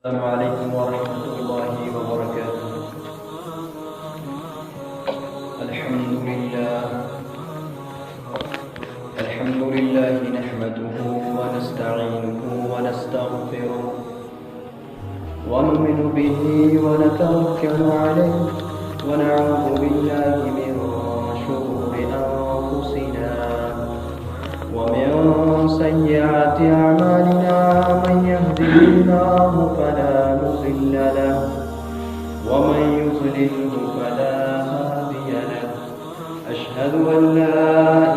السلام عليكم ورحمة الله وبركاته. الحمد لله نحمده ونستعينه ونستغفره ونؤمن به ونتوكل عليه ونعوذ بالله من شرور أنفسنا ومن سيئات أعمالنا. من يهده الله فلا مضل له ومن يضلله فلا هادي له. أشهد أن لا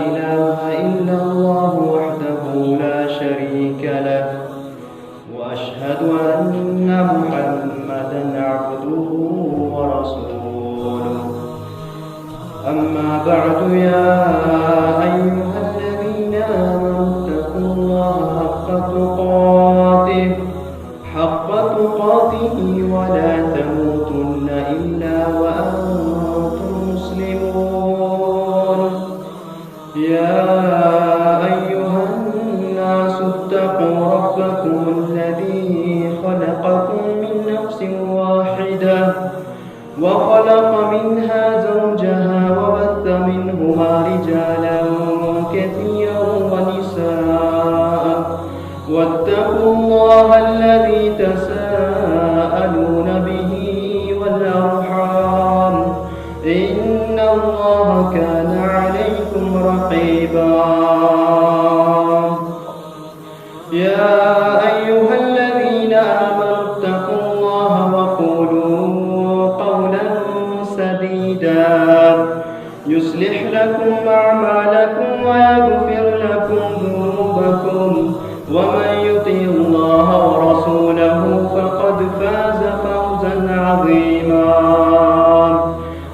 إله إلا الله وحده لا شريك له وأشهد أن محمدا عبده ورسوله. أما بعد، يا أيها الذين آمنوا اتقوا الله حق تقاته ولا تموتن إلا وأنتم مسلمون. يا أيها الناس اتقوا ربكم الذي خلقكم من نفس واحدة وخلق منها زوجها وبث منهما رجالا كثيرا ونساء. واتقوا الله الذي تساءلون به والأرحام، إن الله كان عليكم رقيبا. يا أيها الذين آمنوا اتقوا الله وقولوا قولا سديدا يصلح لكم أعمالكم ويغفر لكم ذنوبكم، ومن يطع الله ورسوله فقد فاز فوزا عظيما.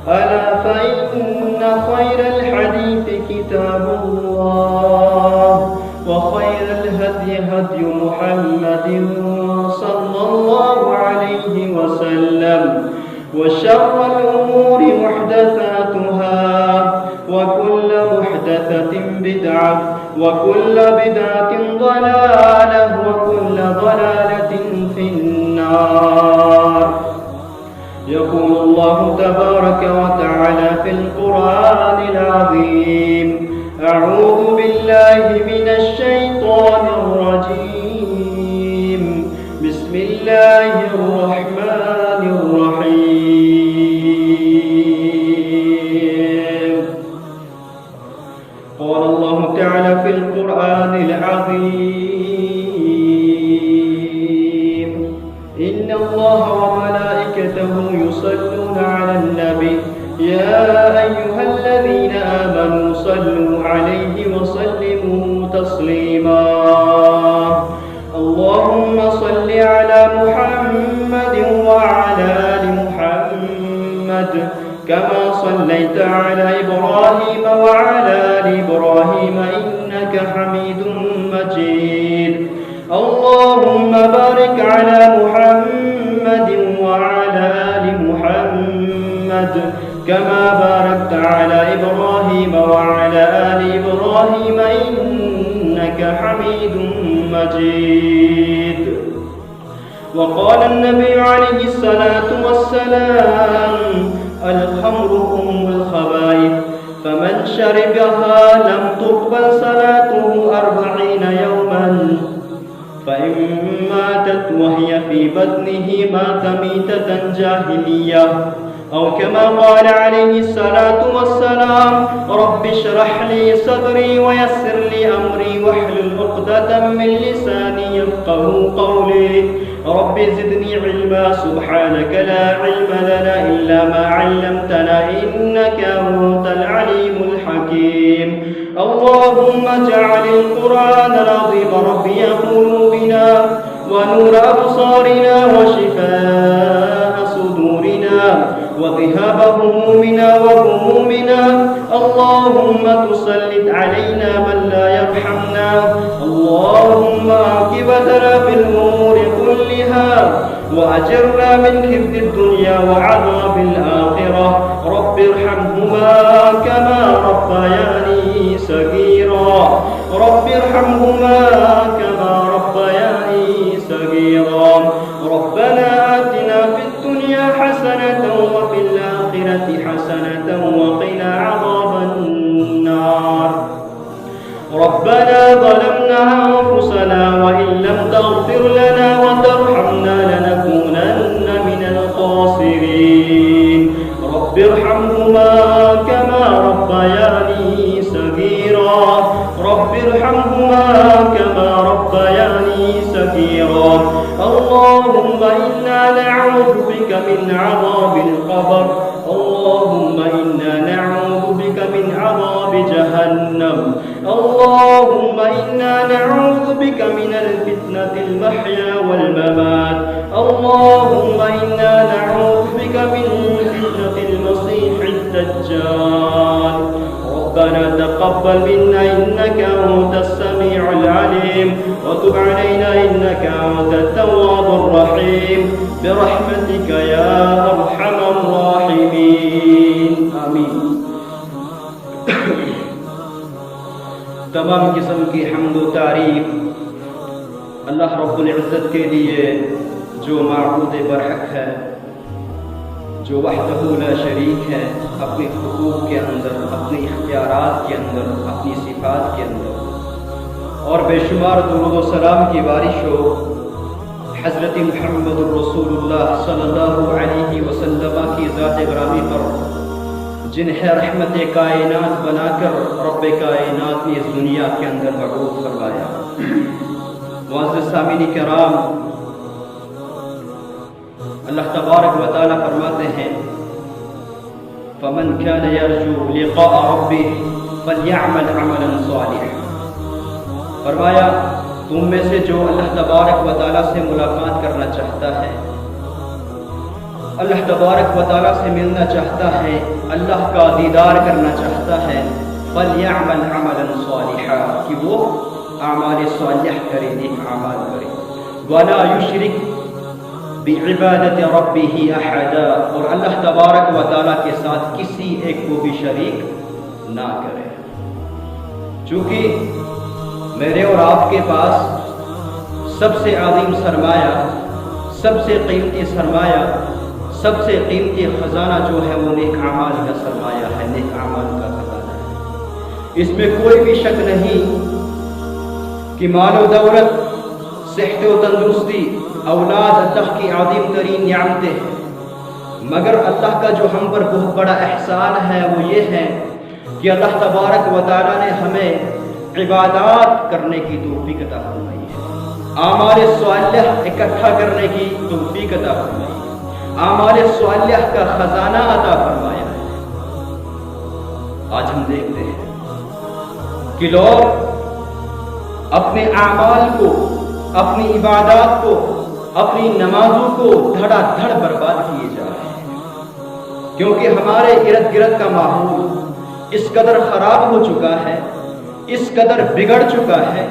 ألا فإن خير الحديث كتاب الله وخير الهدي هدي محمد صلى الله عليه وسلم، وشر الأمور محدثاتها وكل محدثة بدعة وكل بدعة ضلالة وكل ضلالة في النار. يقول الله تبارك وتعالى في القرآن العظيم: أعوذ بالله من الشيطان الرجيم. بسم الله الرحمن الرحيم. قال الله تعالى في القرآن العظيم: إن الله وملائكته يصلون على النبي يا أيها الذين آمنوا صلوا عليه وسلموا تسليما. اللهم صل على محمد وعلى آل محمد كما صليت على إبراهيم وعلى آل إبراهيم إنك حميد مجيد. اللهم بارك على محمد وعلى آل محمد كما باركت على إبراهيم وعلى آل إبراهيم إنك حميد مجيد. وقال النبي عليه الصلاة والسلام: الخمر أم الخبائث، فمن شربها لم تقبل صلاته 40 يوما، فإن ماتت وهي في بطنه مات ميتة جاهلية، أو كما قال عليه الصلاة والسلام: رب اشرح لي صدري ويسر لي أمري واحلل عقدة من لساني يفقهوا قولي. رب زدني علما، سبحانك لا علم لنا إلا ما علمتنا إنك أنت العليم الحكيم. اللهم اجعل القرآن العظيم ربيع قلوبنا ونور أبصارنا وشفاء صدورنا وذهاب همومنا وغمومنا. اللهم تسلط علينا من لا يرحمنا. اللهم عاقبتنا في الأمور كلها وأجرنا من خزي الدنيا وعذاب الآخرة. رب ارحمهما كما ربياني صغيرا. رب ارحمهما كما ربياني صغيرا. ربنا آتنا في الدنيا حسنة وفي الآخرة حسنة وقنا عذاب النار ربنا ظلمنا أنفسنا وإن لم تغفر لنا وترحمنا لنكونن من الخاسرين رب ارحمهما كما ربياني صغيرا رب ارحمهما كما ربياني صغيرا اللهم إنا نعوذ بك من عذاب القبر اللهم إنا نعوذ بك من عذاب جهنم اللهم إنا نعوذ بك من الفتنة المحيا والممات اللهم إنا نعوذ بك من فتنة المسيح الدجال ربنا تقبل منا إنك أنت السميع العليم وتب علينا إنك أنت التواب الرحيم برحمتك يا أرحم الراحمين آمين تمام قسم کی حمد و تعریف اللہ رب العزت کے لیے جو معبود برحق ہے جو وحدہ لا شریک ہے اپنے حقوق کے اندر اپنے اختیارات کے اندر اپنی صفات کے اندر اور بے شمار درود و سلام کی بارش ہو حضرت محمد رسول اللہ صلی اللہ علیہ وسلم کی ذات گرامی پر جنہیں رحمت کائنات بنا کر رب کائنات نے اس دنیا کے اندر مبعوث فرمایا معزز سامعین کرام اللہ تبارک و تعالی فرماتے ہیں فمن كان يرجو لقاء ربه فليعمل عملا صالحا فرمایا تم میں سے جو اللہ تبارک و تعالی سے ملاقات کرنا چاہتا ہے اللہ تبارک و تعالی سے ملنا چاہتا ہے اللہ کا دیدار کرنا چاہتا ہے فلیعمل عملا صالحا کہ وہ اعمال صالح کرے نیک اعمال کرے ولا یشرک بعبادت ربہ احدا اور اللہ تبارک و تعالی کے ساتھ کسی ایک کو بھی شریک نہ کرے چونکہ میرے اور آپ کے پاس سب سے عظیم سرمایہ سب سے قیمتی سرمایہ سب سے قیمتی خزانہ جو ہے وہ نیک اعمال کا سرمایہ ہے نیک اعمال کا خزانہ ہے اس میں کوئی بھی شک نہیں کہ مال و دولت صحت و تندرستی اولاد اللہ کی عظیم ترین نعمتیں ہیں مگر اللہ کا جو ہم پر بہت بڑا احسان ہے وہ یہ ہے کہ اللہ تبارک و تعالی نے ہمیں عبادات کرنے کی توفیق عطا فرمائی ہے اعمال صالح اکٹھا کرنے کی توفیق عطا فرمائی ہے اعمال صالح کا خزانہ عطا فرمایا ہے آج ہم دیکھتے ہیں کہ لوگ اپنے اعمال کو اپنی عبادات کو اپنی نمازوں کو دھڑا دھڑ برباد کیے جا رہے ہیں کیونکہ ہمارے ارد گرد کا ماحول اس قدر خراب ہو چکا ہے اس قدر بگڑ چکا ہے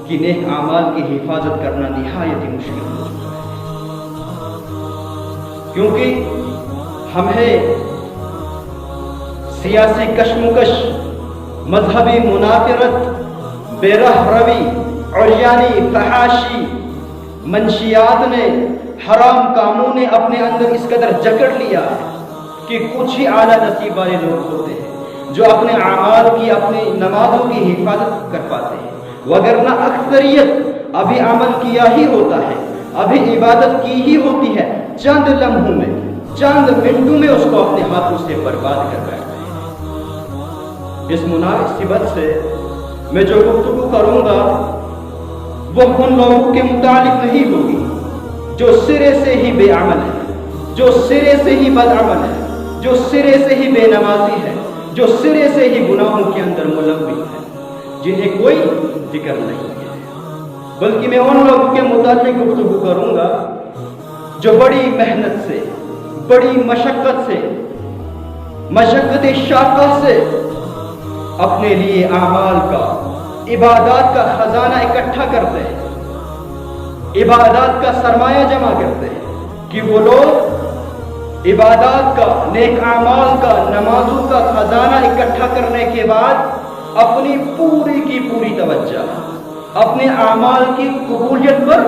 کہ نیک اعمال کی حفاظت کرنا نہایت ہی مشکل ہو چکا ہے کیونکہ ہمیں سیاسی کشمکش مذہبی منافرت بے رہ روی عریانی فحاشی منشیات نے حرام کاموں نے اپنے اندر اس قدر جکڑ لیا کہ کچھ ہی اعلیٰ نصیب والے لوگ ہوتے ہیں جو اپنے اعمال کی اپنی نمازوں کی حفاظت کر پاتے ہیں وگرنہ اکثریت ابھی عمل کیا ہی ہوتا ہے ابھی عبادت کی ہی ہوتی ہے چند لمحوں میں چند منٹوں میں اس کو اپنے ہاتھوں سے برباد کر بیٹھتے ہیں اس مناسبت سے میں جو گفتگو کروں گا وہ ان لوگوں کے متعلق نہیں ہوگی جو سرے سے ہی بے عمل ہے جو سرے سے ہی بد عمل ہے جو سرے سے ہی بے نمازی ہے جو سرے سے ہی گناہوں کے اندر ملوث ہے جنہیں کوئی ذکر نہیں ہے بلکہ میں ان لوگوں کے متعلق گفتگو کروں گا جو بڑی محنت سے بڑی مشقت شاقہ سے اپنے لیے اعمال کا عبادات کا خزانہ اکٹھا کرتے ہیں عبادات کا سرمایہ جمع کرتے ہیں کہ وہ لوگ عبادات کا نیک اعمال کا نمازوں کا خزانہ اکٹھا کرنے کے بعد اپنی پوری کی پوری توجہ اپنے اعمال کی قبولیت پر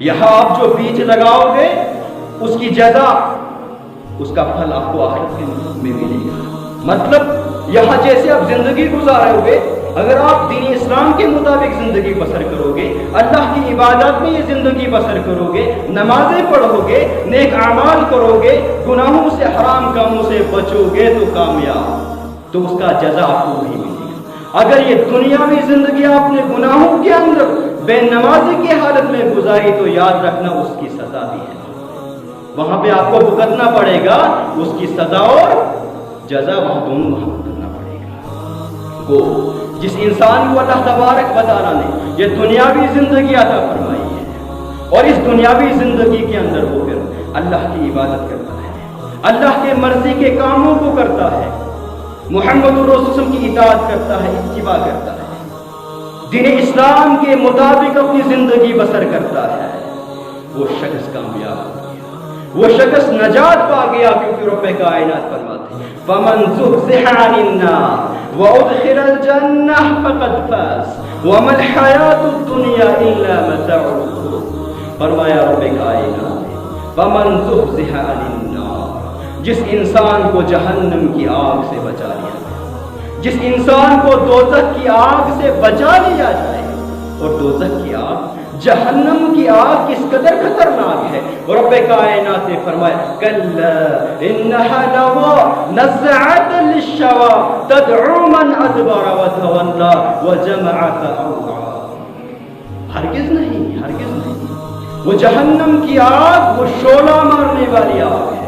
یہاں آپ جو بیج لگاؤ گے اس کی جزا، اس کا پھل آپ کو آخرت میں ملے گا۔ مطلب یہاں جیسے آپ زندگی گزارو گے، اگر آپ دین اسلام کے مطابق زندگی بسر کرو گے، اللہ کی عبادت میں یہ زندگی بسر کرو گے، نمازیں پڑھو گے، نیک اعمال کرو گے، گناہوں سے حرام کاموں سے بچو گے تو کامیاب، تو اس کا جزا آپ کو وہی ملے گا۔ اگر یہ دنیاوی زندگی آپ نے گناہوں کے اندر بے نمازی کی حالت میں گزاری تو یاد رکھنا اس کی سزا بھی ہے، وہاں پہ آپ کو بھگتنا پڑے گا اس کی سزا اور جزا، وہاں دونوں وہاں بھگتنا پڑے گا۔ وہ جس انسان کو اللہ تبارک و تعالیٰ نے یہ دنیاوی زندگی عطا فرمائی ہے اور اس دنیاوی زندگی کے اندر وہ پھر اللہ کی عبادت کرتا ہے، اللہ کے مرضی کے کاموں کو کرتا ہے، محمد الرسول کی اطاعت کرتا ہے، اتباع کرتا ہے، دین اسلام کے مطابق اپنی زندگی بسر کرتا ہے، وہ شخص کامیاب ہو گیا، وہ شخص نجات پا گیا، کیونکہ رب کائنات فرماتے ہیں فَمَنْ زُحْزِحَ عَنِ النَّارِ وَأُدْخِلَ الْجَنَّةَ فَقَدْ فَازَ وَمَا الْحَيَاةُ الدُّنْيَا إِلَّا مَتَاعُ الْغُرُورِ۔ فرمایا رب کائنات نے فَمَنْ زُحْزِحَ عَنِ النَّارِ، جس انسان کو جہنم کی آگ سے بچا لیا جائے، جس انسان کو دوزخ کی آگ سے بچا لیا جائے، اور دوزخ کی آگ، جہنم کی آگ کس قدر خطرناک ہے، رب کائنات نے فرمایا کلا انہا لظی نزعۃ للشوی تدعو من ادبر وتولى وجمع فاوعى۔ ہرگز نہیں، ہرگز نہیں، وہ جہنم کی آگ وہ شعلہ مارنے والی آگ ہے،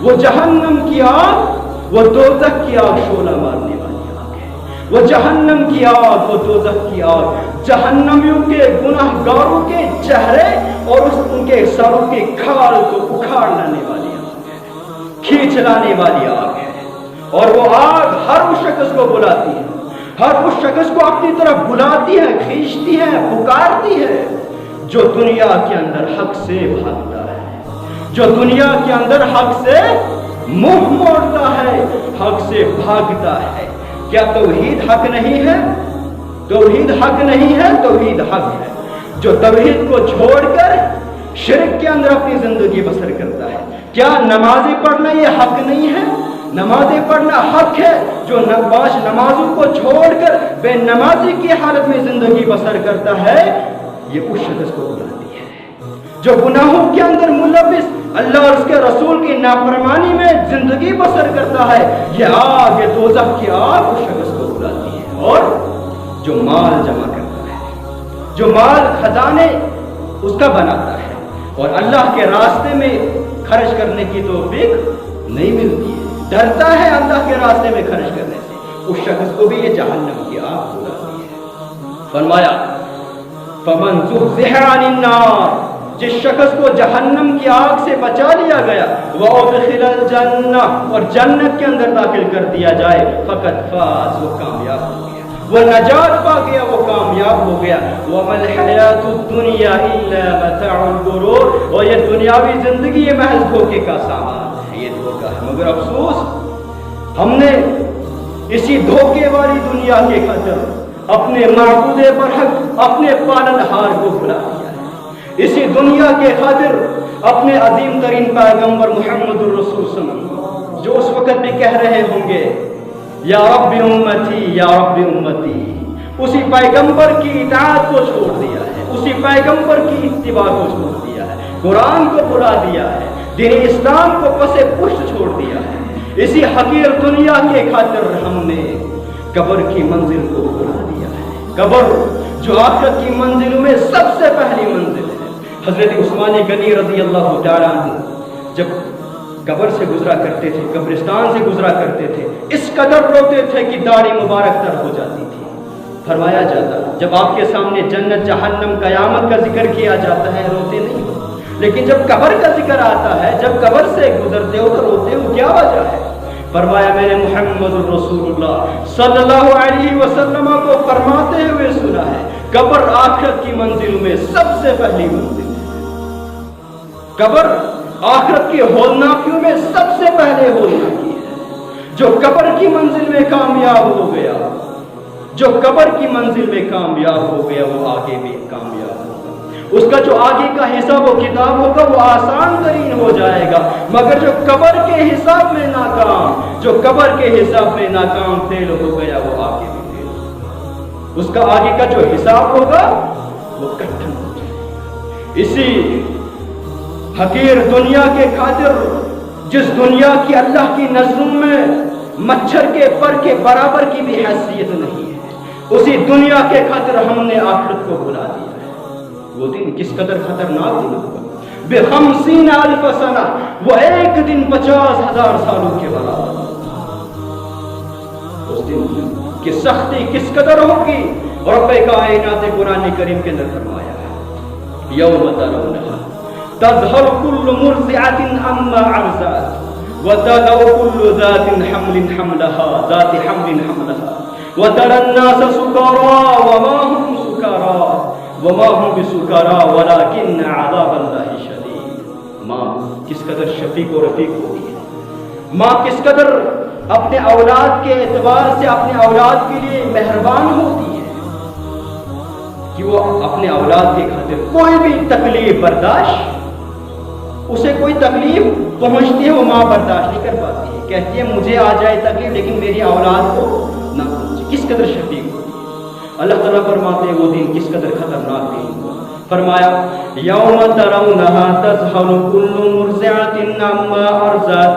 وہ جہنم کی آگ وہ دوزخ کی آگ شعلہ مارنے والی آگ ہے، وہ جہنم کی آگ وہ دوزخ کی آگ جہنمیوں کے گناہ گاروں کے چہرے اور ان کے سروں کے کھال کو اکھاڑ لانے والی آگ ہے، کھینچ لانے والی آگ ہے، اور وہ آگ ہر اس شخص کو بلاتی ہے، ہر اس شخص کو اپنی طرف بلاتی ہے، کھینچتی ہے، پکارتی ہے جو دنیا کے اندر حق سے بھاگتا ہے، جو دنیا کے اندر حق سے منہ موڑتا ہے، حق سے بھاگتا ہے۔ کیا توحید حق نہیں ہے؟ توحید حق نہیں ہے، توحید حق ہے۔ جو توحید کو چھوڑ کر شرک کے اندر اپنی زندگی بسر کرتا ہے، کیا نمازیں پڑھنا یہ حق نہیں ہے؟ نمازیں پڑھنا حق ہے۔ جو 5 نمازوں کو چھوڑ کر بے نمازی کی حالت میں زندگی بسر کرتا ہے، یہ اس شخص کو بلاتی ہے۔ جو گناہوں کے اندر ملوث اللہ اور اس کے رسول کی نافرمانی میں زندگی بسر کرتا ہے، یہ آگ، یہ دوزخ کی آگ اس شخص کو بلاتی ہے۔ اور جو مال جمع کرتا ہے، جو مال خزانے اس کا بناتا ہے اور اللہ کے راستے میں خرچ کرنے کی توفیق نہیں ملتی ہے، ڈرتا ہے اللہ کے راستے میں خرچ کرنے سے، اس شخص کو بھی یہ جہنم کی آگ بلاتی ہے۔ فرمایا فَمَنْ زُحْزِحَ عَنِ النَّارِ، جس شخص کو جہنم کی آگ سے بچا لیا گیا، وَأُدْخِلَ الْجَنَّةَ، اور جنت کے اندر داخل کر دیا جائے، فَقَدْ فَازَ، وہ کامیاب ہو گیا، وہ نجات پا گیا، وہ کامیاب ہو گیا۔ وَمَا الْحَيَاةُ الدُّنْيَا إِلَّا مَتَاعُ الْغُرُورِ، اور یہ دنیاوی زندگی یہ محض دھوکے کا سامان ہے، یہ دھوکہ ہے۔ مگر افسوس ہم نے اسی دھوکے والی دنیا کے خاطر اپنے معبود برحق، اپنے پالنہار کو بھلا دیا ہے، اسی دنیا کے خاطر اپنے عظیم ترین پیغمبر محمد الرسول صلی اللہ علیہ وسلم، جو اس وقت بھی کہہ رہے ہوں گے یا رب امتی یا رب امتی، اسی پیغمبر کی اطاعت کو چھوڑ دیا ہے، اسی پیغمبر کی اتباع کو چھوڑ دیا ہے، قرآن کو بھلا دیا ہے، دین اسلام کو پس پشت چھوڑ دیا ہے۔ اسی حقیر دنیا کے خاطر ہم نے قبر کی منزل کو بھلا دیا ہے، قبر جو آخرت کی منزلوں میں سب سے پہلی منزل ہے۔ حضرت عثمان غنی رضی اللہ تعالیٰ عنہ جب قبر سے گزرا کرتے تھے، قبرستان سے گزرا کرتے تھے، اس قدر روتے تھے کہ داڑھی مبارک تر ہو جاتی تھی۔ فرمایا جاتا جب آپ کے سامنے جنت جہنم قیامت کا ذکر کیا جاتا ہے روتے نہیں ہو، لیکن جب قبر کا ذکر آتا ہے، جب قبر سے گزرتے ہو تو روتے ہو، کیا وجہ ہے؟ فرمایا میں نے محمد الرسول اللہ صلی اللہ علیہ وسلم کو فرماتے ہوئے سنا ہے، قبر آخرت کی منزلوں میں سب سے پہلی منزل ہے، قبر آخرت کی ہولناکیوں میں سب سے پہلے ہولناکی ہے۔ جو قبر کی منزل میں کامیاب ہو گیا، جو قبر کی منزل میں کامیاب ہو گیا، وہ آگے بھی کامیاب ہوگا۔ اس کا جو آگے کا حساب و کتاب ہوگا وہ آسان ترین ہو جائے گا، مگر جو قبر کے حساب میں ناکام، جو قبر کے حساب میں ناکام فیل ہو گیا وہ آگے بھی فیل ہوگا، اس کا آگے کا جو حساب ہوگا وہ کٹھن ہو جائے گا۔ اسی حقیر دنیا کے خاطر، جس دنیا کی اللہ کی نظروں میں مچھر کے پر کے برابر کی بھی حیثیت نہیں ہے، اسی دنیا کے خاطر ہم نے آخرت کو بھلا دیا۔ وہ دن کس قدر خطرناک دن ہوگا، ب50 الف سنہ، وہ ایک دن 50,000 سالوں کے برابر۔ اس دن کی سختی کس قدر ہوگی، رب کائنات قرآن کریم کے اندر فرمایا ہے یوم ترونہا تذہل کل مرضعۃ عما ارضعت وتضع کل ذات حمل حملها وترى الناس سکارى وما هم سکارى وما هم بسکارى ولكن عذاب اللہ شدید۔ ماں کس قدر شفیق و رفیق ہوتی ہے، ماں کس قدر اپنے اولاد کے اعتبار سے اپنے اولاد کے لیے مہربان ہوتی ہے کہ وہ اپنے اولاد کے خاطر کوئی بھی تکلیف برداشت، اسے کوئی تکلیف پہنچتی ہے وہ ماں برداشت نہیں کر پاتی ہے، کہتی ہے مجھے آ جائے تکلیف لیکن میری اولاد کو نہ پہنچے۔ کس قدر شفیق ہوتی ہے۔ اللہ تعالیٰ فرماتے ہیں وہ دن کس قدر خطرناک دن ہوگا، فرمایا یوم ترونہا تذہل کل مرضعۃ عما ارضعت،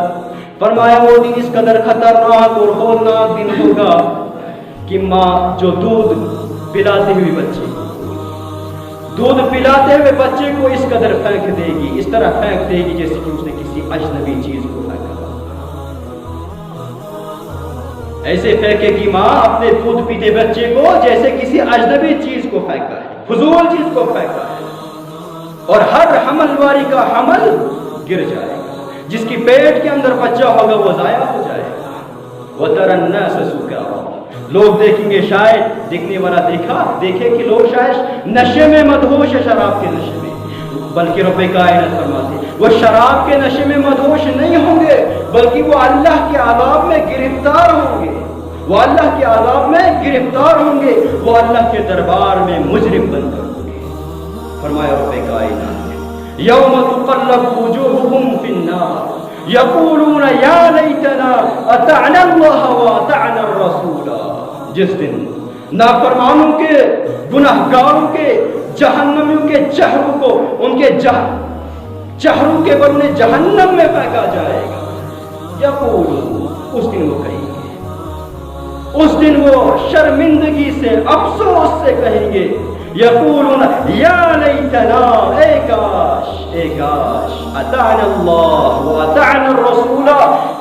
فرمایا وہ دن اس قدر خطرناک اور ہولناک دن ہوگا کہ ماں جو دودھ پلاتے ہوئے بچے کو اس قدر پھینک دے گی، اس طرح پھینک دے گی جیسے کہ اس نے کسی اجنبی چیز کو پھینکا، ایسے پھینکے گی ماں اپنے دودھ پیتے بچے کو جیسے کسی اجنبی چیز کو پھینکا ہے، فضول چیز کو پھینکا ہے، اور ہر حمل واری کا حمل گر جائے گا، جس کی پیٹ کے اندر بچہ ہوگا وہ ضائع ہو جائے گا۔ وَتَرَى النَّاسَ سُكَارَىٰ، لوگ دیکھیں گے، شاید دیکھنے والا دیکھے کہ لوگ شاید نشے میں مدہوش ہے، شراب کے نشے میں، بلکہ رب کائنات فرماتے وہ شراب کے نشے میں مدہوش نہیں ہوں گے، بلکہ وہ اللہ کے عذاب میں گرفتار ہوں گے، وہ اللہ کے عذاب میں گرفتار ہوں گے، وہ اللہ کے دربار میں مجرم بن کر ہوں گے۔ فرمایا رب کائنات یوم تقلب وجوہہم فی النار یقولون یا لیتنا اطعنا اللہ واطعنا الرسول، جس دن نافرمانوں کے، گناہگاروں کے، جہنمیوں کے چہروں کو ان کے چہروں کے بل انہیں جہنم میں پھینکا جائے گا۔ یقولون، اس دن وہ کہیں گے، اس دن وہ شرمندگی سے، افسوس سے کہیں گے، یقولون یا لیتنا، اے کاش اطعنا اللہ واطعنا الرسول،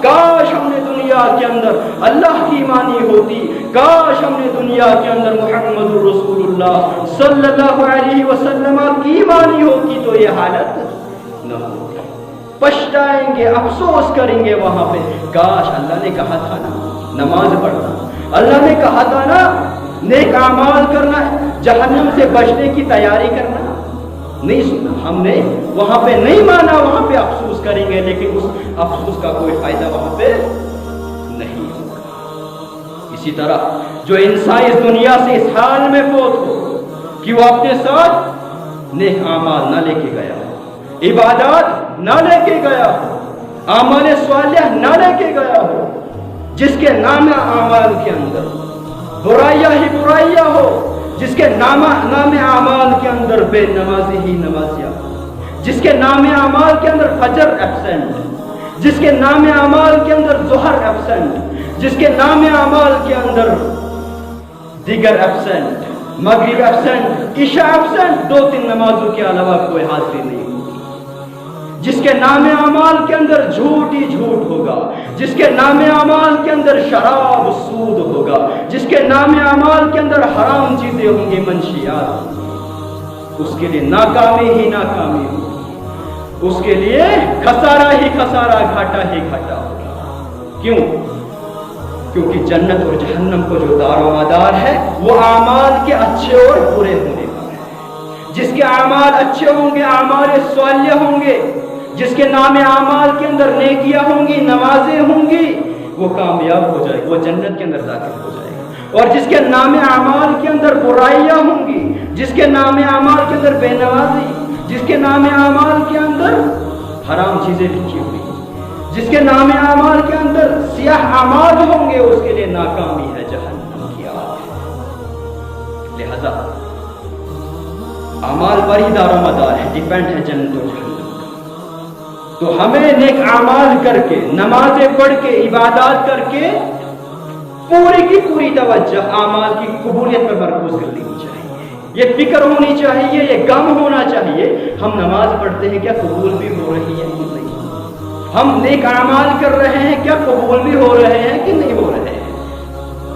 کاش ہم نے دنیا کے اندر اللہ کی مانی ہوتی، کاش ہم نے دنیا کے اندر محمد رسول اللہ صلی اللہ علیہ وسلم کی مانی ہوتی تو یہ حالت نہ ہوتی۔ پچھتائیں گے، افسوس کریں گے وہاں پہ، کاش اللہ نے کہا تھا نا نماز پڑھنا، اللہ نے کہا تھا نا نیک اعمال کرنا، جہنم سے بچنے کی تیاری کرنا، نہیں سنا ہم نے، وہاں پہ نہیں مانا، وہاں پہ افسوس کریں گے، لیکن اس افسوس کا کوئی فائدہ وہاں پہ نہیں ہوگا۔ اسی طرح جو انسان اس دنیا سے اس حال میں فوت ہو کہ وہ اپنے ساتھ نیک اعمال نہ لے کے گیا ہو، عبادات نہ لے کے گیا ہو، اعمال صالح نہ لے کے گیا ہو، جس کے نام اعمال کے اندر برائیاں ہی برائیاں ہو، جس کے نام اعمال کے اندر بے نمازی ہی نمازیاں، جس کے نام اعمال کے اندر فجر ایبسنٹ، جس کے نام اعمال کے اندر ظہر ایبسنٹ، جس کے نام اعمال کے اندر دیگر ایبسنٹ، مغرب ایبسنٹ، عشاء ایبسنٹ، 2-3 نمازوں کے علاوہ کوئی حاضری نہیں ہوگی، جس کے نام اعمال کے اندر جھوٹ ہی جھوٹ ہوگا، جس کے نام اعمال کے اندر شراب سود ہوگا، جس کے نام اعمال کے اندر حرام چیزیں ہوں گی، منشیات، اس کے لیے ناکامی ہی ناکامی ہوگی، اس کے لیے خسارہ ہی خسارہ، گھاٹا ہی گھاٹا ہوگا۔ کیوں؟ کیونکہ جنت اور جہنم کو جو دار و مدار ہے وہ اعمال کے اچھے اور برے ہونے پر ہے۔ جس کے اعمال اچھے ہوں گے، اعمال صالحہ ہوں گے، جس کے نام اعمال کے اندر نیکیاں ہوں گی، نمازیں ہوں گی، وہ کامیاب ہو جائے گا، وہ جنت کے اندر داخل ہو جائے گا۔ اور جس کے نام اعمال کے اندر برائیاں ہوں گی، جس کے نام اعمال کے اندر بے نوازی، جس کے نام اعمال کے اندر حرام چیزیں لکھی ہوئی، جس کے نام اعمال کے اندر سیاہ اعمال ہوں گے، اس کے لیے ناکامی ہے، جہنم کی آگ ہے۔ لہذا اعمال پر ہی دار و مدار ہے، ڈیپینڈ ہے جنت و جہنم۔ تو ہمیں نیک اعمال کر کے، نمازیں پڑھ کے، عبادات کر کے پوری کی پوری توجہ اعمال کی قبولیت پر مرکوز کر لینی چاہیے۔ یہ فکر ہونی چاہیے، یہ غم ہونا چاہیے، ہم نماز پڑھتے ہیں کیا قبول بھی ہو رہی ہے کہ نہیں؟ ہم نیک اعمال کر رہے ہیں کیا قبول بھی ہو رہے ہیں کہ نہیں ہو رہے ہیں؟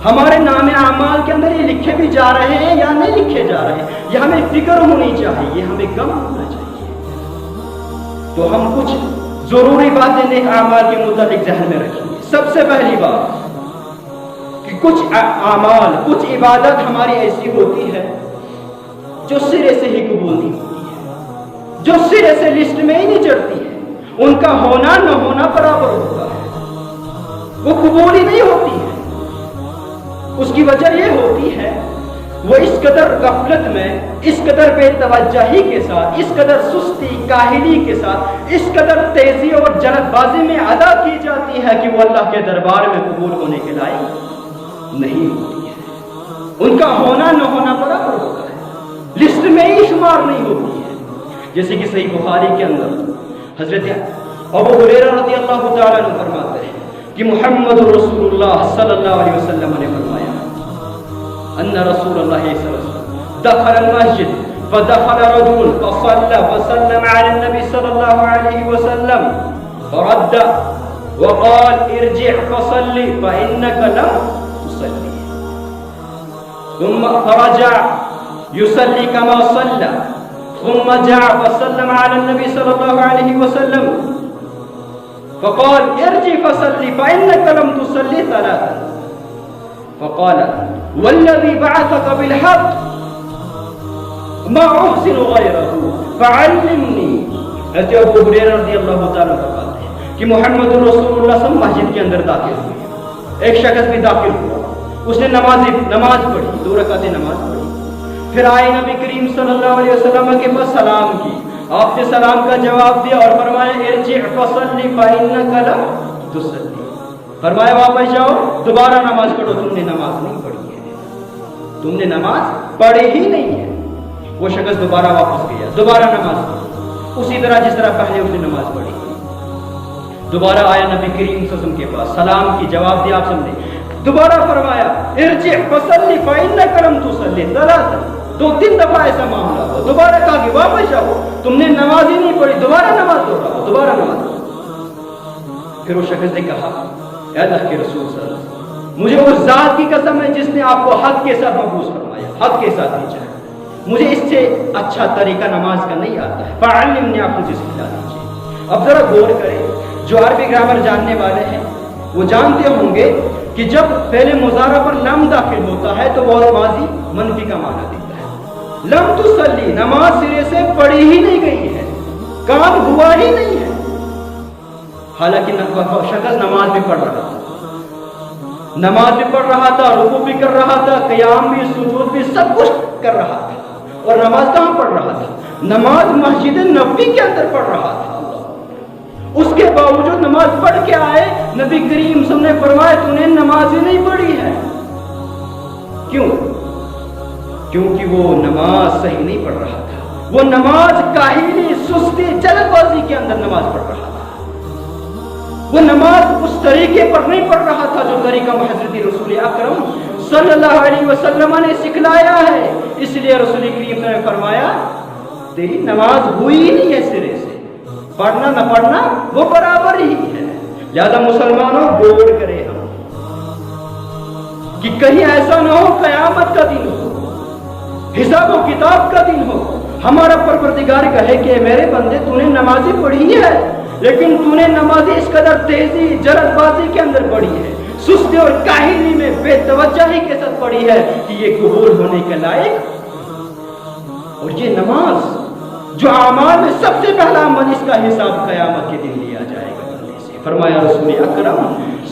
ہمارے نام اعمال کے اندر یہ لکھے بھی جا رہے ہیں یا نہیں لکھے جا رہے ہیں؟ یہ ہمیں فکر ہونی چاہیے، ہمیں غم ہونا چاہیے۔ تو ہم کچھ ضروری باتیں نیک اعمال کے متعلق ذہن میں رکھیں گے۔ سب سے پہلی بات کہ کچھ اعمال، کچھ عبادت ہماری ایسی ہوتی ہے جو سرے سے ہی قبول نہیں ہوتی ہے، جو سرے سے لسٹ میں ہی نہیں چڑھتی ہے، ان کا ہونا نہ ہونا برابر ہوتا ہے، وہ قبول ہی نہیں ہوتی ہے۔ اس کی وجہ یہ ہوتی ہے وہ اس قدر غفلت میں، اس قدر بے توجہی کے ساتھ، اس قدر سستی کاہلی کے ساتھ، اس قدر تیزی اور جلد بازی میں ادا کی جاتی ہے کہ وہ اللہ کے دربار میں قبول ہونے کے لائق نہیں ہوتی ہے۔ ان کا ہونا نہ ہونا برابر ہوتا ہے، لسٹ میں ہی شمار نہیں ہوتی ہے۔ جیسے کہ صحیح بخاری کے اندر حضرت ابو ہریرہ رضی اللہ تعالیٰ عنہ فرماتے ہیں کہ محمد رسول اللہ صلی اللہ علیہ وسلم نے فرمایا ان رسول اللہ صلی اللہ علیہ وسلم دخل المسجد فدخل رجل فصلى فسلم على النبي صلى الله عليه وسلم فرد وقال ارجع فصلي فإنك لم تصلي ثم فرجع يصلي كما صلى ثم جاء فسلم على النبي صلى الله عليه وسلم فقال ارجع فصلي فإنك لم تصلي ثلاثا فقال والذي بعثك بالحق ما أحسن غيره فعلمني۔ حضرت ابو ہریرہ رضی اللہ تعالیٰ فرماتے ہیں کہ محمد رسول اللہ صلی اللہ علیہ وسلم مسجد کے اندر داخل ہوئے، ایک شخص بھی داخل ہوا، اس نے نماز پڑھی، 2 رکعتیں نماز پڑھی، پھر آئے نبی کریم صلی اللہ علیہ وسلم کے پاس سلام کی، آپ نے سلام کا جواب دیا اور فرمایا ارجع فصلی فإنک لم تصلی، فرمایا واپس جاؤ دوبارہ نماز پڑھو، تم نے نماز نہیں پڑھی ہے، تم نے نماز پڑھی ہی نہیں ہے۔ وہ شخص دوبارہ واپس گیا، دوبارہ نماز پڑھی، اسی طرح جس طرح پہلے اس نے نماز پڑھی۔ دوبارہ آیا نبی کریم صلی اللہ علیہ وسلم کے پاس، سلام کی جواب دیا آپ سب نے، دوبارہ فرمایا ارجع فصلی فإنک لم تصلی ثلاثا، 2-3 دفعہ ایسا معاملہ ہوا، دوبارہ کہا کہ واپس جاؤ، تم نے نماز ہی نہیں پڑھی، دوبارہ نماز پڑھو، دوبارہ نماز پڑھو۔ پھر اس شخص نے کہا اے اللہ کے رسول صلی اللہ علیہ وسلم، مجھے اس ذات کی قسم ہے جس نے آپ کو حق کے ساتھ مبعوث فرمایا، حق کے ساتھ بھیجا ہے، مجھے اس سے اچھا طریقہ نماز کا نہیں آتا ہے، فعلمنی، آپ مجھے سکھلا دیجیے۔ اب ذرا غور کریں، جو عربی گرامر جاننے والے ہیں وہ جانتے ہوں گے کہ جب پہلے مضارع پر لم داخل ہوتا ہے تو وہ ماضی منفی کا معنی دیتا ہے۔ لم تصلی، نماز سرے سے پڑھی ہی نہیں گئی ہے، کام ہوا ہی نہیں ہے، حالانکہ شخص نماز بھی پڑھ رہا تھا، نماز بھی پڑھ رہا تھا، رکوع بھی کر رہا تھا، قیام بھی، سجود بھی، سب کچھ کر رہا تھا، اور نماز کہاں پڑھ رہا تھا؟ نماز مسجد نبوی کے اندر پڑھ رہا تھا۔ اس کے باوجود نماز پڑھ کے آئے، نبی کریم صلی اللہ علیہ وسلم نے فرمایا تو نے نماز ہی نہیں پڑھی ہے۔ کیوں؟ کیونکہ وہ نماز صحیح نہیں پڑھ رہا تھا، وہ نماز کاہلی، سستی، جلد بازی کے اندر نماز پڑھ رہا تھا، وہ نماز اس طریقے پر نہیں پڑھ رہا تھا جو طریقہ حضرت رسول اکرم صلی اللہ علیہ وسلم نے سکھلایا ہے۔ اس لیے رسول کریم نے فرمایا تیری نماز ہوئی ہی نہیں ہے سرے سے، پڑھنا نہ پڑھنا وہ برابر ہی ہے۔ لہذا مسلمانوں غور کریں ہم کہ کہیں ایسا نہ ہو قیامت کا دن ہو، حساب و کتاب کا دن ہو، ہمارا پروردگار کہے کہ میرے بندے تو نے نمازی پڑھی ہے، لیکن تو نے نمازی اس قدر تیزی، جلد بازی کے اندر پڑھی ہے، سستی اور کاہلی میں بے توجہی کے ساتھ پڑھی ہے کہ یہ قبول ہونے کے لائق۔ اور یہ نماز جو اعمال میں سب سے پہلا عمل، اس کا حساب قیامت کے دن لیا جائے گا بندے سے۔ فرمایا رسول اکرم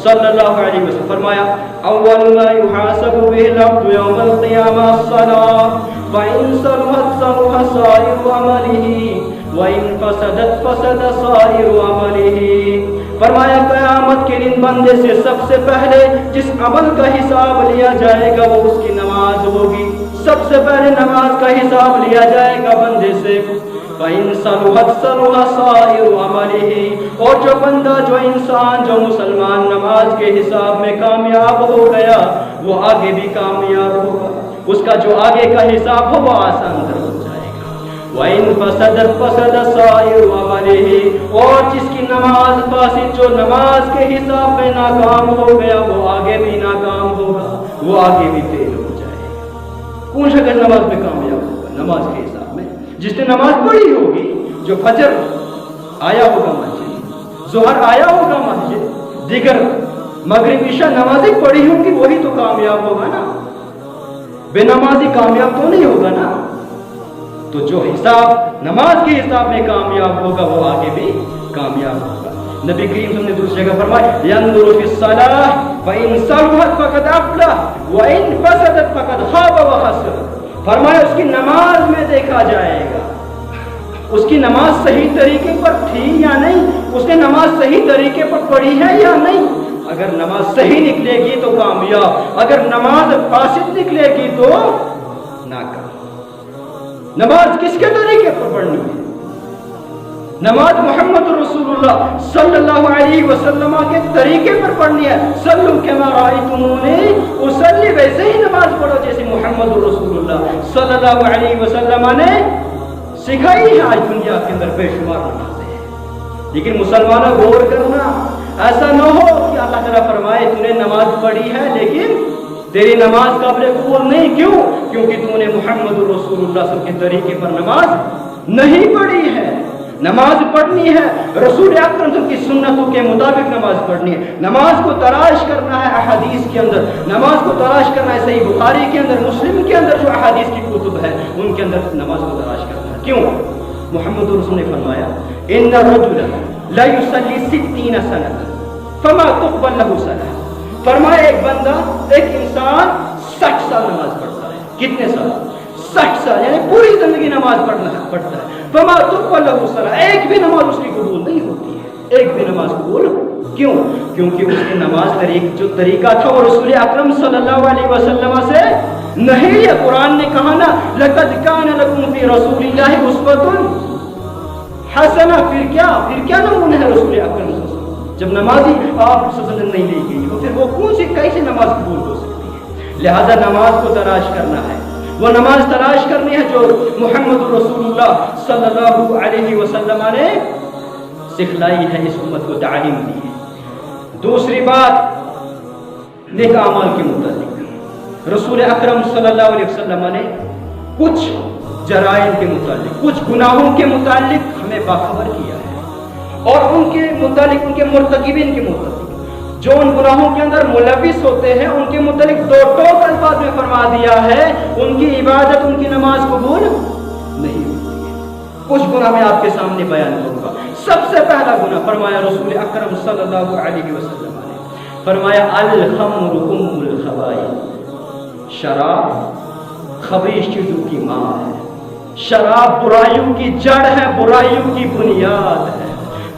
صلی اللہ علیہ وسلم فرمایا اول ما يحاسب به العبد يوم القيامة الصلاة فإن صلحت صلح سائر عمله وإن فسدت فسد سائر عمله. فرمایا قیامت کے دن بندے سے سب سے پہلے جس عمل کا حساب لیا جائے گا وہ اس کی نماز ہوگی. سب سے پہلے نماز کا حساب لیا جائے گا بندے سے. فَإِن صَلُحَتْ صَلُحَ سَائِرُ عَمَلِهِ. اور جو بندہ جو انسان جو مسلمان نماز کے حساب میں کامیاب ہو گیا وہ آگے بھی کامیاب ہوگا. اس کا جو آگے کا حساب ہو وہ آسان ہو جائے گا. وَإِن فَسَدَتْ فَسَدَ سَائِرُ عَمَلِهِ. اور جس کی نماز فاسد جو نماز کے حساب میں ناکام ہو گیا وہ آگے بھی ناکام ہوگا, وہ آگے بھی فیل ہو جائے گا. کون شخص نماز میں کامیاب ہوگا؟ نماز کے حساب میں جس نے نماز پڑھی ہوگی, جو فجر آیا ہوگا مسجد, ظہر آیا ہوگا مسجد, دیگر مغرب عشاء نمازیں پڑھی ہوں گی, وہی تو کامیاب ہوگا نا. بے نمازی کامیاب تو نہیں ہوگا نا. تو جو حساب نماز کے حساب میں کامیاب ہوگا وہ آگے بھی کامیاب ہوگا. نبی کریم صلی اللہ علیہ وسلم نے دوسری جگہ فرمایا ينظر في الصلاة فإن صلحت فقد أفلح وإن فسدت فقد خاب وخسر. فرمایا اس کی نماز میں دیکھا جائے گا اس کی نماز صحیح طریقے پر تھی یا نہیں, اس نے نماز صحیح طریقے پر پڑھی ہے یا نہیں. اگر نماز صحیح نکلے گی تو کامیاب, اگر نماز فاسد نکلے گی تو ناکام. نماز کس کے طریقے پر پڑھنی ہے؟ نماز محمد رسول اللہ صلی اللہ علیہ وسلم کے طریقے پر پڑھنی ہے. صلو کما رأیتمونی اصلی, ویسے ہی نماز پڑھو جیسے محمد رسول اللہ صلی اللہ علیہ وسلم نے سکھائی ہے. آج دنیا کے اندر بے شمار نمازیں ہیں, لیکن مسلمانوں غور کرنا ایسا نہ ہو کہ اللہ تعالیٰ فرمائے تو نے نماز پڑھی ہے لیکن تیری نماز قابل قبول نہیں. کیوں؟ کیونکہ تو نے محمد رسول اللہ صلی اللہ علیہ وسلم کے طریقے پر نماز نہیں پڑھی ہے. نماز پڑھنی ہے رسول اکرم کی سنتوں کے مطابق نماز پڑھنی ہے. نماز کو تلاش کرنا ہے احادیث کے اندر, نماز کو تلاش کرنا ہے صحیح بخاری کے اندر, مسلم کے اندر جو احادیث کی کتب ہے ان کے اندر نماز کو تلاش کرنا ہے. کیوں؟ محمد رسول نے فرمایا ان الرجل لا يصلي 60 سنة فما تقبل له صلاة. فرمایا ایک بندہ ایک انسان 60 سال نماز پڑھتا ہے. کتنے سال؟ 60 سال, یعنی پوری زندگی نماز پڑھتا ہے. فما تقبل له صلاة. ایک بھی نماز اس کی قبول نہیں ہوتی ہے, ایک بھی نماز قبول. کیوں؟ کیونکہ اس کی نماز جو طریقہ تھا وہ رسول اکرم صلی اللہ علیہ وسلم سے نہیں. یہ قرآن نے کہا نا لقد كان لكم في رسول الله اسوة حسنہ. پھر کیا نمونہ ہے رسول اکرم صلی اللہ علیہ وسلم. جب نمازی آپ سے نہیں لی گئی تو پھر وہ کون سی کیسے نماز قبول ہو سکتی ہے؟ لہذا نماز کو تلاش کرنا ہے, وہ نماز تلاش کرنی ہے جو محمد رسول اللہ صلی اللہ علیہ وسلم نے سکھلائی ہے, اس امت کو تعلیم دی ہے. دوسری بات نیک اعمال کے متعلق رسول اکرم صلی اللہ علیہ وسلم نے کچھ جرائم کے متعلق, کچھ گناہوں کے متعلق ہمیں باخبر کیا ہے, اور ان کے متعلق ان کے مرتکبین کے متعلق جو ان گناہوں کے اندر ملوث ہوتے ہیں ان کے متعلق دو ٹوک الفاظ میں فرما دیا ہے ان کی عبادت ان کی نماز قبول نہیں ہوتی ہے. کچھ گناہ میں آپ کے سامنے بیان کروں گا. سب سے پہلا گناہ فرمایا رسول اکرم صلی اللہ علیہ وسلم نے فرمایا الخمر ام الخبائث. شراب خبیث چیزوں کی ماں ہے, شراب برائیوں کی جڑ ہے, برائیوں کی بنیاد ہے.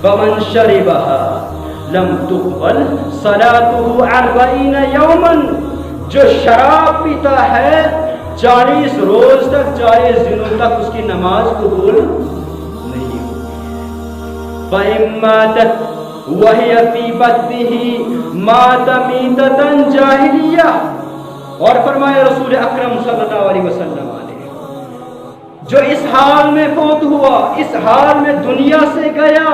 فمن شربها لم تقبل صلاته 40 یوما. جو شراب پیتا ہے 40 روز تک 40 دنوں تک اس کی نماز قبول نہیں ہوتی. فإن ماتت وهي في بطنه مات ميتة جاہلیہ. اور فرمایا رسول اکرم صلی اللہ علیہ وسلم نے جو اس حال میں فوت ہوا, اس حال میں دنیا سے گیا,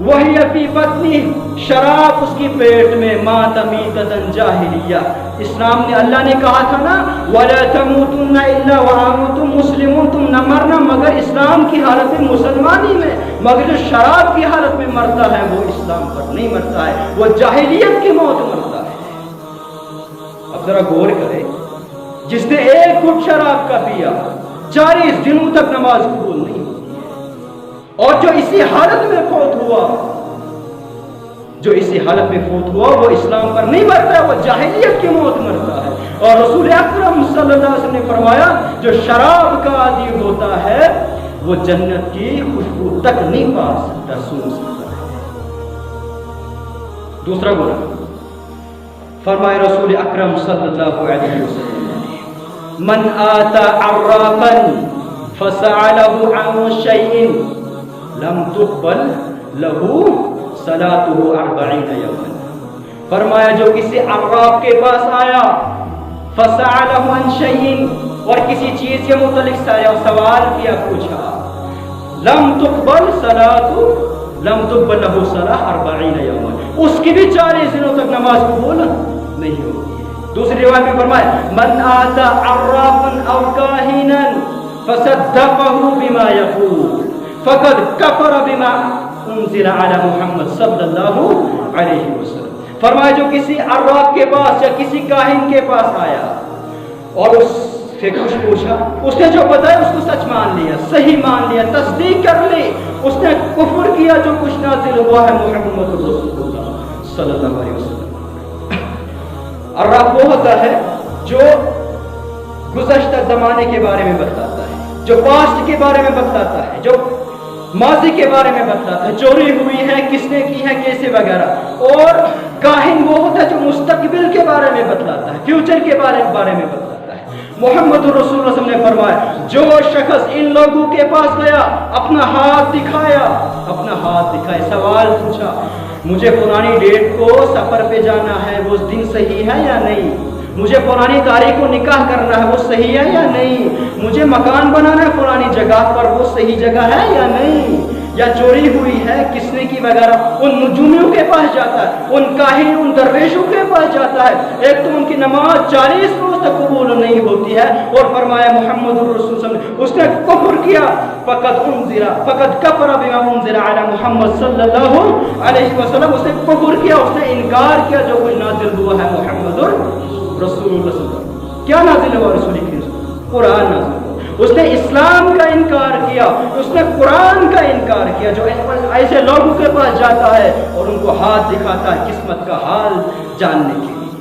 وہی فی بطنی, شراب اس کی پیٹ میں, مات میتۃ جاہلیہ. اسلام نے اللہ نے کہا تھا نا وَلَا تَمُوتُنَّ إِلَّا وَأَنْتُمْ مُسْلِمُونَ, تم نہ مرنا مگر اسلام کی حالت میں, مسلمانی میں. مگر جو شراب کی حالت میں مرتا ہے وہ اسلام پر نہیں مرتا ہے, وہ جاہلیت کی موت مرتا ہے. اب ذرا غور کرے, جس نے ایک گھٹ شراب کا پیا 40 دنوں تک نماز قبول نہیں ہوتی ہے, اور جو اسی حالت میں فوت ہوا جو اسی حالت میں فوت ہوا وہ اسلام پر نہیں مرتا ہے، وہ جاہلیت کی موت مرتا ہے۔ اور رسول اکرم صلی اللہ علیہ وسلم نے فرمایا جو شراب کا عادی ہوتا ہے وہ جنت کی خوشبو تک نہیں پا سکتا، سن سکتا ہے۔ دوسرا گناہ فرمائے رسول اکرم صلی اللہ علیہ وسلم، من آتا عرافا فسأله عن شيء لم تقبل له صلاته 40 یوما۔ فرمایا جو کسی عراف کے پاس آیا فسأله عن شيء، اور کسی چیز کے متعلق سوال کیا، پوچھا، لم تقبل له صلاة 40 یوما، اس کی بھی 40 دنوں تک نماز قبول نہیں ہوگی۔ دوسری روایت میں فرمایا، من آتا عرافا او کاہنا فصدقه بما يقول فقد كفر بما انزل على محمد صلی اللہ علیہ وسلم۔ فرمایا جو کسی عراف کے پاس یا کسی کاہن کے پاس آیا اور اس سے کچھ پوچھا، اس نے جو بتایا اس کو سچ مان لیا، صحیح مان لیا، تصدیق کر لی، اس نے کفر کیا جو کچھ نازل ہوا ہے محمد رسول اللہ صلی اللہ علیہ وسلم۔ عراف وہ ہوتا ہے جو گزشتہ زمانے کے بارے میں بتاتا ہے، جو پاسٹ کے بارے میں بتاتا ہے، جو ماضی کے بارے میں بتاتا ہے، چوری ہوئی ہے، کس نے کی ہے، کیسے وغیرہ۔ اور کاہن وہ ہوتا ہے جو مستقبل کے بارے میں بتلاتا ہے، فیوچر کے بارے میں بتلاتا ہے۔ محمد رسول اللہ صلی اللہ علیہ وسلم نے فرمایا جو شخص ان لوگوں کے پاس گیا، اپنا ہاتھ دکھایا، سوال پوچھا، مجھے پرانی ڈیٹ کو سفر پہ جانا ہے، وہ دن صحیح ہے یا نہیں، مجھے پرانی تاریخ کو نکاح کرنا ہے، وہ صحیح ہے یا نہیں، مجھے مکان بنانا ہے پرانی جگہ پر، وہ صحیح جگہ ہے یا نہیں، یا چوری ہوئی ہے کس نے کی وغیرہ، ان نجومیوں کے پاس جاتا ہے، ان کاہن، ان درویشوں کے پاس جاتا ہے۔ ایک تو ان کی نماز 40 روز تک قبول نہیں ہوتی ہے، اور فرمایا محمد رسول اللہ صلی اللہ علیہ وسلم، اس نے کفر کیا، فقد کفر بما انزل علی محمد صلی اللہ علیہ وسلم، اس نے کفر کیا، اس نے انکار کیا جو کچھ نازل ہوا ہے محمد رسول اللہ صلی اللہ علیہ وسلم۔ کیا نازل ہوا رسول کریم؟ قرآن نازل ہوا۔ اس نے اسلام کا انکار کیا، اس نے قرآن کا انکار کیا۔ جو ایسے لوگوں کے پاس جاتا ہے اور ان کو ہاتھ دکھاتا ہے قسمت کا حال جاننے کے لیے،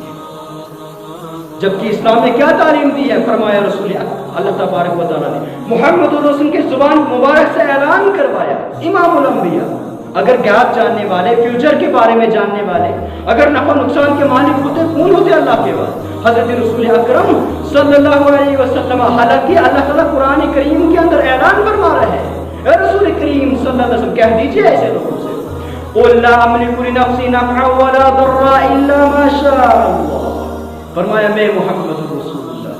جبکہ اسلام نے کیا تعلیم دی ہے؟ فرمایا رسول اللہ تبارک و تعالیٰ نے محمد رسول کی زبان مبارک سے اعلان کروایا، امام الانبیاء، اگر غیب جاننے والے، فیوچر کے بارے میں جاننے والے، اگر نفع نقصان کے مالک ہوتے، کون ہوتے اللہ کے بعد؟ حضرت رسول اکرم صلی اللہ علیہ وسلم۔ حالانکہ اللہ تعالیٰ قرآن کریم کے اندر اعلان فرما رہے ہیں، اے رسول کریم صلی اللہ علیہ وسلم کہہ دیجئے ایسے لوگوں سے، قُلْ لَا أَمْلِكُ لِنَفْسِي نَفْعًا وَلَا ضَرًّا إِلَّا مَا شَاءَ اللَّهُ۔ فرمایا میں محمد رسول اللہ،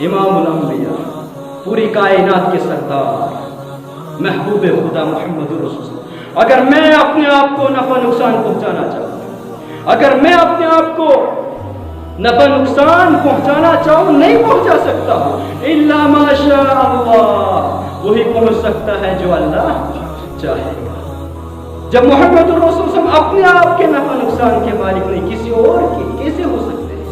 امام الانبیاء، پوری کائنات کے سردار، محبوب خدا محمد رسول اللہ، اگر میں اپنے آپ کو نفع نقصان پہنچانا چاہوں، اگر میں اپنے آپ کو نفع نقصان پہنچانا چاہوں، نہیں پہنچا سکتا ہوں، الا ما شاء اللہ، وہی پہنچ سکتا ہے جو اللہ چاہے گا۔ جب محمد رسول صلی اللہ علیہ وسلم اپنے آپ کے نفع نقصان کے مالک نہیں، کسی اور کے کیسے ہو سکتے ہیں؟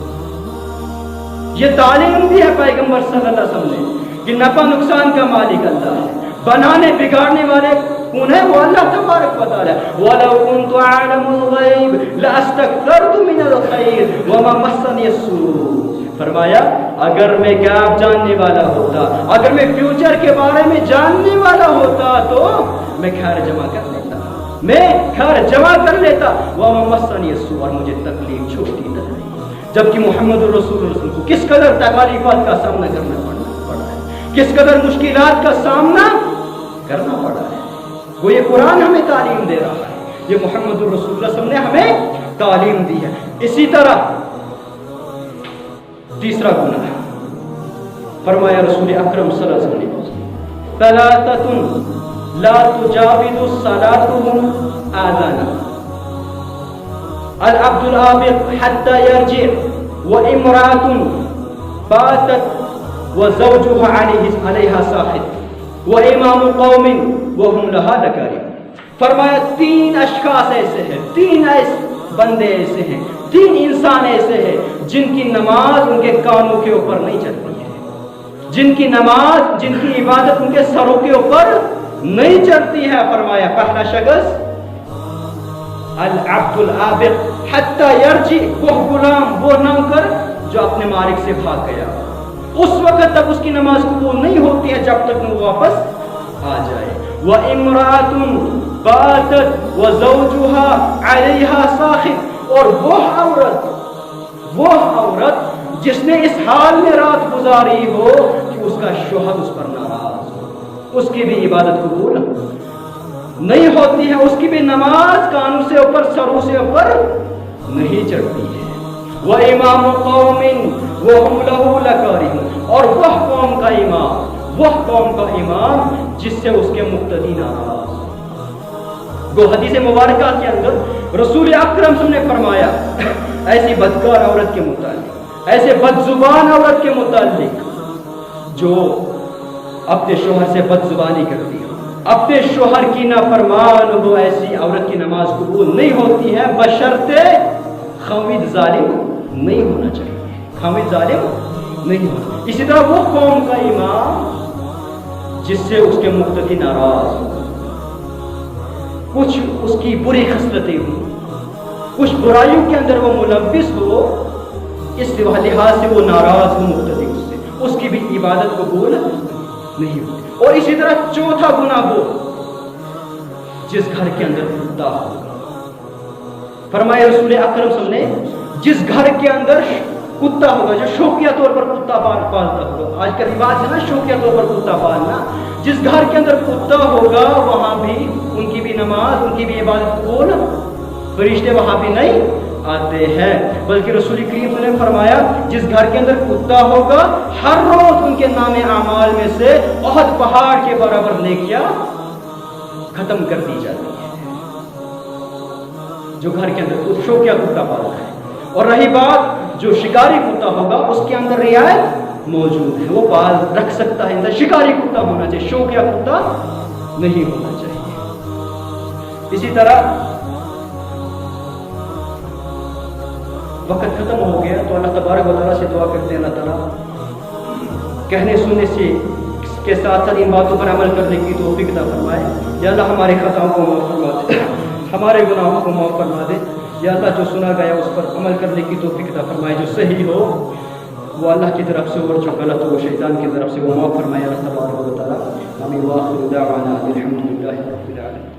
یہ تعلیم دی ہے پیغمبر صلی اللہ علیہ وسلم نے کہ نفع نقصان کا مالک اللہ ہے، بنانے بگاڑنے والے کون ہے؟ وہ اللہ تبارک و تعالی۔ وَلَوْ كُنْتُ أَعْلَمُ الْغَيْبَ لَأَسْتَكْثَرْتُ مِنَ الْخَيْرِ وَمَا مَسَّنِيَ السُّوءُ۔ فرمایا اگر میں غیب جاننے والا ہوتا، اگر میں فیوچر کے بارے میں جاننے والا ہوتا تو میں خیر جمع کر لیتا، وَمَا مَسَّنِيَ السُّوءُ، اور مجھے تکلیف چھوٹی تک نہیں۔ جبکہ محمد رسول اللہ کو کس قدر تکالیفات کا سامنا کرنا پڑا ہے، کس قدر مشکلات کا سامنا کرنا پڑا ہے۔ وہ یہ قرآن ہمیں تعلیم دے رہا ہے، یہ محمد رسول اللہ صلی اللہ علیہ وسلم نے ہمیں تعلیم دی ہے۔ اسی طرح تیسرا گناہ فرمایا رسول اکرم صلی اللہ علیہ وسلم نے، ثلاثۃ لا تجاوز صلاتهم آذانا، العبد العابق حتى يرجع، وامرأة باتت وزوجها عليها ساخط، وإمام قوم وهم لها لكارهون۔ فرمایا 3 اشخاص ایسے ہیں، 3 بندے ایسے ہیں، 3 انسان ایسے ہیں جن کی نماز ان کے کانوں کے اوپر نہیں چڑھتی ہے، جن کی نماز، جن کی عبادت ان کے سروں کے اوپر نہیں چڑھتی ہے۔ فرمایا پہلا شخص العبد العابق حتی یرجع، وہ غلام، وہ نوکر جو اپنے مالک سے بھاگ گیا، اس وقت تک اس کی نماز قبول نہیں ہوتی ہے جب تک وہ واپس آ جائے۔ وَإِمْرَأَةٌ بَاتَتْ وَزَوْجُهَا عَلَيْهَا سَاخِطٌ، اور وہ عورت جس نے اس حال میں رات گزاری ہو کہ اس کا شوہر اس پر ناراض ہو، اس کی بھی عبادت قبول نہیں ہوتی ہے، اس کی بھی نماز کانوں سے اوپر، سروں سے اوپر نہیں چڑھتی ہے۔ وَإِمَامُ قَوْمٍ وَهُمْ لَهُ لَكَارِهُونَ، اور وہ قوم کا امام جس سے اس کے مقتدی ناراض ہو۔ وہ حدیث مبارکہ کے اندر رسول اکرم صلی اللہ علیہ وسلم نے فرمایا ایسی بدکار عورت کے متعلق، ایسے بد زبان عورت کے متعلق جو اپنے شوہر سے بد زبانی کرتی ہو، اپنے شوہر کی نافرمان ہو، ایسی عورت کی نماز قبول نہیں ہوتی ہے بشرطے خاوند ظالم نہیں ہونا چاہیے، خاوند ظالم نہیں ہونا۔ اسی طرح وہ قوم کا امام جس سے اس کے مقتدی ناراض ہو، کچھ اس کی بری خصلتیں ہوں، کچھ برائیوں کے اندر وہ ملوث ہو، اس لحاظ سے وہ ناراض ہو مقتدی اس سے، اس کی بھی عبادت قبول نہیں ہوتی۔ اور اسی طرح چوتھا گناہ ہو جس گھر کے اندر کتا ہوگا، فرمایا رسول اکرم صلی اللہ علیہ وسلم نے جس گھر کے اندر کتا ہوگا، جو شوقیہ طور پر کتا پالتا ہوگا، آج کل رواج ہے نا شوقیہ طور پر کتا پالنا، جس گھر کے اندر کتا ہوگا وہاں بھی ان کی بھی نماز، ان کی بھی عبادت قبول، فرشتے وہاں بھی نہیں آتے ہیں، بلکہ رسول کریم صلی اللہ علیہ وسلم نے فرمایا جس گھر کے اندر کتا ہوگا ہر روز ان کے نام اعمال میں سے احد پہاڑ کے برابر نیکیاں ختم کر دی جاتی ہے، جو گھر کے اندر شوقیہ کتا پالتا ہے۔ اور رہی بات جو شکاری کتا ہوگا اس کے اندر رعایت موجود ہے، وہ پال رکھ سکتا ہے، شکاری کتا ہونا چاہیے، شوقیہ کتا نہیں ہونا چاہیے۔ اسی طرح وقت ختم ہو گیا تو اللہ تبارک و تعالیٰ سے دعا کرتے ہیں اللہ تعالیٰ کہنے سننے سے کے ساتھ ساتھ ان باتوں پر عمل کرنے کی توفیق عطا فرمائے۔ یا اللہ ہمارے خطاؤں کو معاف فرما دے، ہمارے گناہوں کو معاف فرما دے۔ یا اللہ جو سنا گیا اس پر عمل کرنے کی توفیق عطا فرمائے، جو صحیح ہو وہ اللہ کی طرف سے اور جو غلط ہو وہ شیطان کی طرف سے وہ معاف فرمائے اللہ تبارک و تعالیٰ۔ آمین۔ وآخر دعوانا الحمد للہ رب العالمین۔